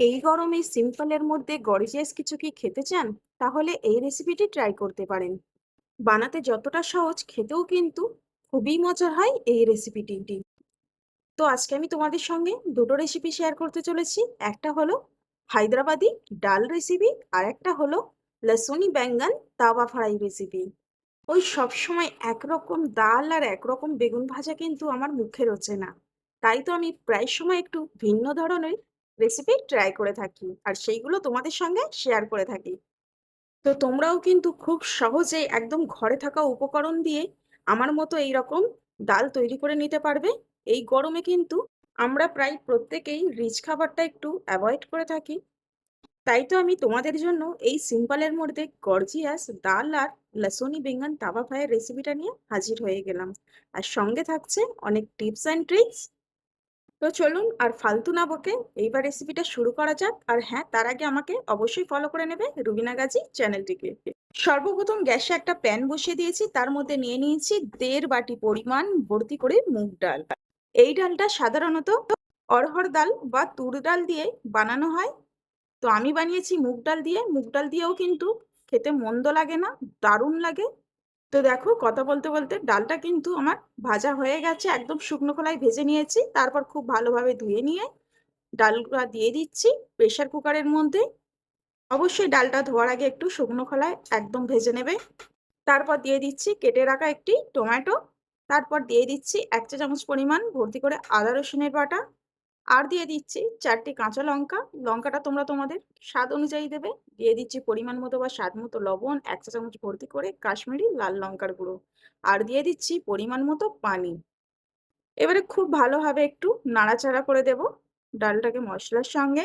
এই গরমে সিম্পলের মধ্যে গর্জিয়াস কিছু কি খেতে চান? তাহলে এই রেসিপিটি ট্রাই করতে পারেন। বানাতে যতটা সহজ, খেতেও কিন্তু খুবই মজার হয় এই রেসিপিটি। তো আজকে আমি তোমাদের সঙ্গে দুটো রেসিপি শেয়ার করতে চলেছি। একটা হলো হায়দ্রাবাদি ডাল রেসিপি, আর একটা হলো লসুনি ব্যাঙ্গন তাওয়া ফ্রাই রেসিপি। ওই সবসময় একরকম ডাল আর একরকম বেগুন ভাজা কিন্তু আমার মুখে রোচে না। তাই তো আমি প্রায় সময় একটু ভিন্ন ধরনের রেসিপি ট্রাই করে থাকি, আর সেইগুলো তোমাদের সঙ্গে শেয়ার করে থাকি। তো তোমরাও কিন্তু খুব সহজেই একদম ঘরে থাকা উপকরণ দিয়ে আমার মতো এইরকম ডাল তৈরি করে নিতে পারবে। এই গরমে কিন্তু আমরা প্রায় প্রত্যেকেই রিচ খাবারটা একটু অ্যাভয়েড করে থাকি। তাই তো আমি তোমাদের জন্য এই সিম্পলের মধ্যে গর্জিয়াস ডাল আর লসুনি বেঙ্গন তাওয়া ফ্রাইয়ের রেসিপিটা নিয়ে হাজির হয়ে গেলাম। আর সঙ্গে থাকছে অনেক টিপস অ্যান্ড ট্রিক্স। তো চলুন আর ফালতু না বকে এইবার রেসিপিটা শুরু করা যাক। আর হ্যাঁ, তার আগে আমাকে অবশ্যই ফলো করে নেবে রুবিনা গাজী চ্যানেলটিকে। সর্বপ্রথম গ্যাসে একটা প্যান বসিয়ে দিয়েছি, তার মধ্যে নিয়ে নিয়েছি 1.5 বাটি পরিমাণ ভর্তি করে মুগ ডাল। এই ডালটা সাধারণত অড়হর ডাল বা তুর ডাল দিয়ে বানানো হয়। তো আমি বানিয়েছি মুগ ডাল দিয়ে। মুগ ডাল দিয়েও কিন্তু খেতে মন্দ লাগে না, দারুণ লাগে। তো দেখো, কথা বলতে বলতে ডালটা কিন্তু আমার ভাজা হয়ে গেছে, একদম শুকনো খোলায় ভেজে নিয়েছি। তারপর খুব ভালোভাবে ধুয়ে নিয়ে ডালটা দিয়ে দিচ্ছি প্রেসার কুকারের মধ্যে। অবশ্যই ডালটা ধোয়ার আগে একটু শুকনো খোলায় একদম ভেজে নেবে। তারপর দিয়ে দিচ্ছি কেটে রাখা একটি টমেটো। তারপর দিয়ে দিচ্ছি 1 চা চামচ পরিমাণ ভর্তি করে আদা রসুনের বাটা। আর দিয়ে দিচ্ছি 4টি কাঁচা লঙ্কা। লঙ্কাটা তোমরা তোমাদের স্বাদ অনুযায়ী দেবে। দিয়ে দিচ্ছি পরিমাণ মতো বা স্বাদ মতো লবণ, 1 চা চামচ ভর্তি করে কাশ্মীরি লাল লঙ্কার গুঁড়ো। আর দিয়ে দিচ্ছি পরিমাণ মতো পানি। এবারে খুব ভালোভাবে একটু নাড়াচাড়া করে দেব ডালটাকে মশলার সঙ্গে।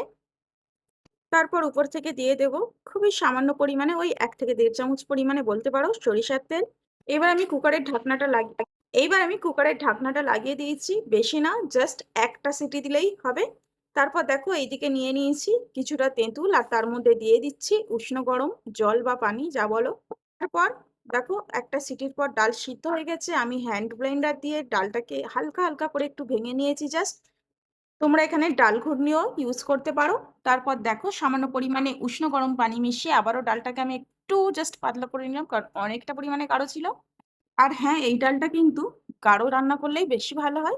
তারপর উপর থেকে দিয়ে দেব খুবই সামান্য পরিমাণে, ওই 1 থেকে 1.5 চামচ পরিমাণে বলতে পারো, সরিষার তেল। এইবার আমি কুকারের ঢাকনাটা লাগিয়ে দিয়েছি, বেশি না, জাস্ট একটা সিটি দিলেই হবে। তারপর দেখো, এইদিকে নিয়ে নিয়েছি কিছুটা তেঁতুল, আর তার মধ্যে দিয়ে দিচ্ছি উষ্ণ গরম জল বা পানি, যা বলো। তারপর দেখো, একটা সিটির পর ডাল সিদ্ধ হয়ে গেছে। আমি হ্যান্ড ব্লেন্ডার দিয়ে ডালটাকে হালকা হালকা করে একটু ভেঙে নিয়েছি জাস্ট। তোমরা এখানে ডাল ঘুটনিও ইউজ করতে পারো। তারপর দেখো, সামান্য পরিমাণে উষ্ণ গরম পানি মিশিয়ে আবারও ডালটাকে আমি একটু জাস্ট পাতলা করে নিলাম, কারণ অনেকটা পরিমাণে গাঢ় ছিল। আর হ্যাঁ, এই ডালটা কিন্তু গাঢ় রান্না করলেই বেশি ভালো হয়।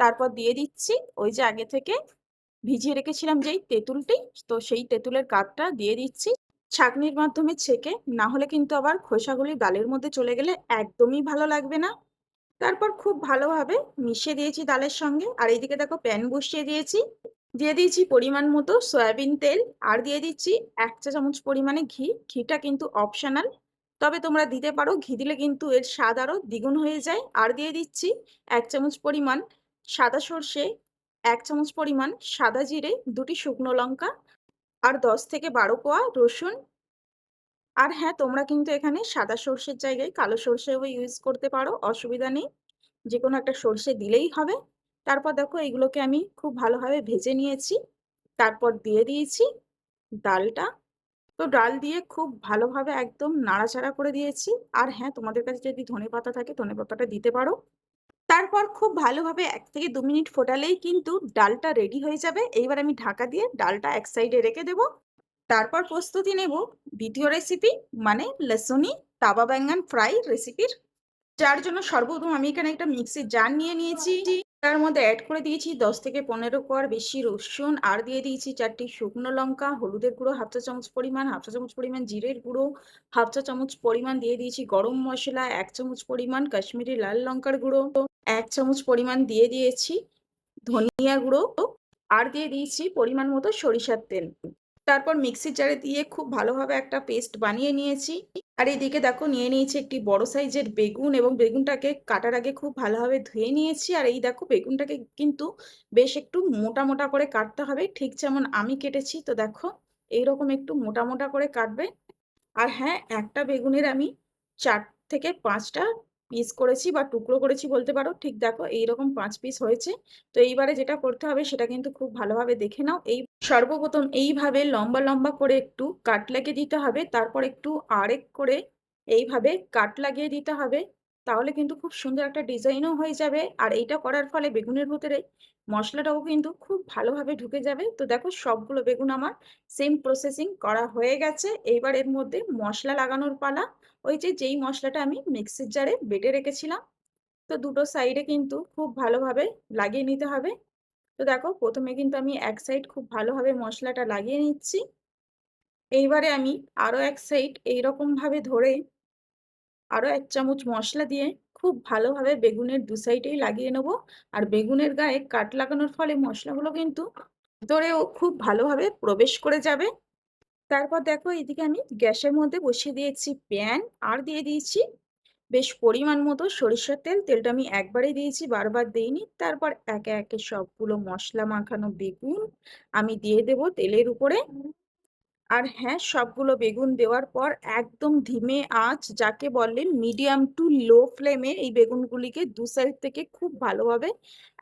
তারপর দিয়ে দিচ্ছি ওই যে আগে থেকে ভিজিয়ে রেখেছিলাম যেই তেঁতুলটি, তো সেই তেঁতুলের কাপটা দিয়ে দিচ্ছি। ছাঁকনির মাধ্যমে ছেঁকে, না হলে কিন্তু আবার খোসাগুলি ডালের মধ্যে চলে গেলে একদমই ভালো লাগবে না। তারপর খুব ভালোভাবে মিশিয়ে দিয়েছি ডালের সঙ্গে। আর এইদিকে দেখো, প্যান বসিয়ে দিয়েছি, দিয়ে দিয়েছি পরিমাণ মতো সয়াবিন তেল। আর দিয়ে দিচ্ছি 1 চা চামচ পরিমাণে ঘি। ঘিটা কিন্তু অপশনাল, তবে তোমরা দিতে পারো, ঘি দিলে কিন্তু এর স্বাদ আরো দ্বিগুণ হয়ে যায়। আর দিয়ে দিচ্ছি 1 চামচ পরিমাণ সাদা সর্ষে, 1 চামচ পরিমাণ সাদা জিরে, 2টি শুকনো লঙ্কা, আর 10 থেকে 12 কোয়া রসুন। আর হ্যাঁ, তোমরা কিন্তু এখানে সাদা সর্ষের জায়গায় কালো সর্ষেও ইউজ করতে পারো, অসুবিধা নেই, যে কোনো একটা সর্ষে দিলেই হবে। তারপর দেখো, এইগুলোকে আমি খুব ভালোভাবে ভেজে নিয়েছি। তারপর দিয়ে দিয়েছি ডালটা। তো ডাল দিয়ে খুব ভালোভাবে একদম নাড়াচাড়া করে দিয়েছি। আর হ্যাঁ, তোমাদের কাছে যদি ধনেপাতা থাকে ধনেপাতাটা দিতে পারো। তারপর খুব ভালোভাবে 1 থেকে 2 মিনিট ফোটালেই কিন্তু ডালটা রেডি হয়ে যাবে। এইবার আমি ঢাকা দিয়ে ডালটা এক সাইডে রেখে দেব। তারপর প্রস্তুতি নেব দ্বিতীয় রেসিপি, মানে লসুনি তাওয়া ব্যাঙ্গন ফ্রাই রেসিপির। যার জন্য সর্বপ্রথম আমি এখানে একটা মিক্সির জার নিয়ে নিয়েছি। তার মধ্যে অ্যাড করে দিয়েছি 10 থেকে 15 কোয়ার বেশি রসুন। আর দিয়ে দিয়েছি 4টি শুকনো লঙ্কা, হলুদের গুঁড়ো 1/2 চা চামচ পরিমাণ, 1/2 চা চামচ পরিমাণ জিরের গুঁড়ো, 1/2 চা চামচ পরিমাণ দিয়ে দিয়েছি গরম মশলা, 1 চামচ পরিমাণ কাশ্মীরি লাল লঙ্কার গুঁড়ো, 1 চামচ পরিমাণ দিয়ে দিয়েছি ধনিয়া গুঁড়ো, আর দিয়ে দিয়েছি পরিমাণ মতো সরিষার তেল। তারপর মিক্সির জারে দিয়ে খুব ভালোভাবে একটা পেস্ট বানিয়ে নিয়েছি। আর এইদিকে দেখো, নিয়ে নিয়েছি একটি বড় সাইজের বেগুন, এবং বেগুনটাকে কাটার আগে খুব ভালোভাবে ধুয়ে নিয়েছি। আর এই দেখো, বেগুনটাকে কিন্তু বেশ একটু মোটা মোটা করে কাটতে হবে, ঠিক যেমন আমি কেটেছি। তো দেখো, এইরকম একটু মোটা মোটা করে কাটবে। আর হ্যাঁ, একটা বেগুনের আমি 4 থেকে 5টা পিস করেছি বা টুকরো করেছি বলতে পারো। ঠিক দেখো, এইরকম 5 পিস হয়েছে। তো এইবারে যেটা করতে হবে সেটা কিন্তু খুব ভালোভাবে দেখে নাও। এই সর্বপ্রথম এইভাবে লম্বা লম্বা করে একটু কাট লাগিয়ে দিতে হবে, তারপর একটু আরেক করে এইভাবে কাট লাগিয়ে দিতে হবে। তাহলে কিন্তু খুব সুন্দর একটা ডিজাইনও হয়ে যাবে। আর এইটা করার ফলে বেগুনের ভেতরে মশলাটাও কিন্তু খুব ভালোভাবে ঢুকে যাবে। তো দেখো সবগুলো বেগুন আমার সেম প্রসেসিং করা হয়ে গেছে। এইবার এর মধ্যে মশলা লাগানোর পালা। ওই যে যেই মশলাটা আমি মিক্সির জারে বেটে রেখেছিলাম, তো দুটো সাইডে কিন্তু খুব ভালোভাবে লাগিয়ে নিতে হবে। তো দেখো প্রথমে কিন্তু আমি এক সাইড খুব ভালোভাবে মশলাটা লাগিয়ে নিচ্ছি। এইবারে আমি আরো এক সাইড এইরকম ভাবে ধরে আরো 1 চামচ মশলা দিয়ে খুব ভালোভাবে বেগুনের দু সাইডেই লাগিয়ে নেব। আর বেগুনের গায়ে কাট লাগানোর ফলে মশলাগুলো কিন্তু ভিতরেও খুব ভালোভাবে প্রবেশ করে যাবে। তারপর দেখো এদিকে আমি গ্যাসের মধ্যে বসিয়ে দিয়েছি প্যান, আর দিয়ে দিয়েছি বেশ পরিমাণ মতো সরিষার তেল। তেলটা আমি একবারেই দিয়েছি, বারবার দেইনি। তারপর একে একে সবগুলো মশলা মাখানো বেগুন আমি দিয়ে দেব তেলের উপরে। আর হ্যাঁ, সবগুলো বেগুন দেওয়ার পর একদম ধিমে আঁচ, যাকে বলে মিডিয়াম টু লো ফ্লেমে, এই বেগুনগুলিকে দু সাইড থেকে খুব ভালোভাবে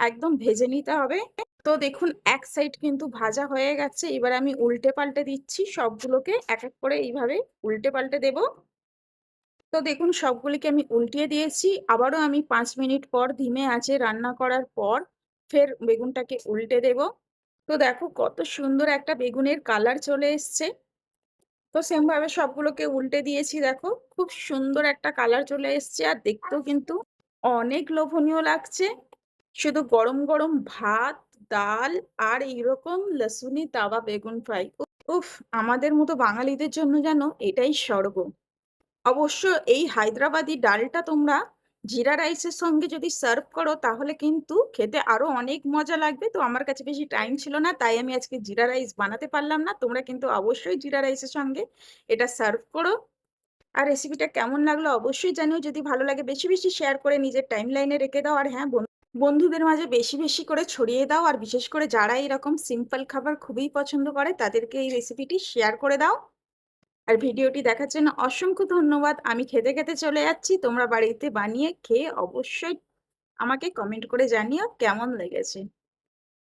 একদম ভেজে নিতে হবে। তো দেখুন এক সাইড কিন্তু ভাজা হয়ে গেছে। এবার আমি উল্টে পাল্টে দিচ্ছি সবগুলোকে, এক এক করে এইভাবে উল্টে পাল্টে দেব। তো দেখুন সবগুলিকে আমি উল্টিয়ে দিয়েছি। আবারও আমি 5 মিনিট পর ধিমে আঁচে রান্না করার পর ফের বেগুনটাকে উল্টে দেব। তো দেখো কত সুন্দর একটা বেগুনের কালার চলে এসছে। তো সেম ভাবে সবগুলোকে উল্টে দিয়েছি, দেখো খুব সুন্দর একটা কালার চলে এসছে। আর দেখতেও কিন্তু অনেক লোভনীয় লাগছে। শুধু গরম গরম ভাত, ডাল আর এইরকম লসুনি তাওয়া বেগুন ফ্রাই, উফ, আমাদের মতো বাঙালিদের জন্য যেন এটাই স্বর্গ। অবশ্য এই হায়দ্রাবাদি ডালটা তোমরা জিরা রাইসের সঙ্গে যদি সার্ভ করো তাহলে কিন্তু খেতে আরো অনেক মজা লাগবে। তো আমার কাছে বেশি টাইম ছিল না, তাই আমি আজকে জিরা রাইস বানাতে পারলাম না। তোমরা কিন্তু অবশ্যই জিরা রাইসের সঙ্গে এটা সার্ভ করো। আর রেসিপিটা কেমন লাগলো অবশ্যই জানিও। যদি ভালো লাগে বেশি বেশি শেয়ার করে নিজের টাইম লাইনে রেখে দাও। আর হ্যাঁ, বন্ধুদের মাঝে বেশি বেশি করে ছড়িয়ে দাও। আর বিশেষ করে যারা এরকম সিম্পল খাবার খুবই পছন্দ করে তাদেরকে এই রেসিপিটি শেয়ার করে দাও। আর ভিডিওটি দেখার জন্য অসংখ্য ধন্যবাদ। আমি খেতে খেতে চলে যাচ্ছি। তোমরা বাড়িতে বানিয়ে খেয়ে অবশ্যই আমাকে কমেন্ট করে জানিও কেমন লেগেছে।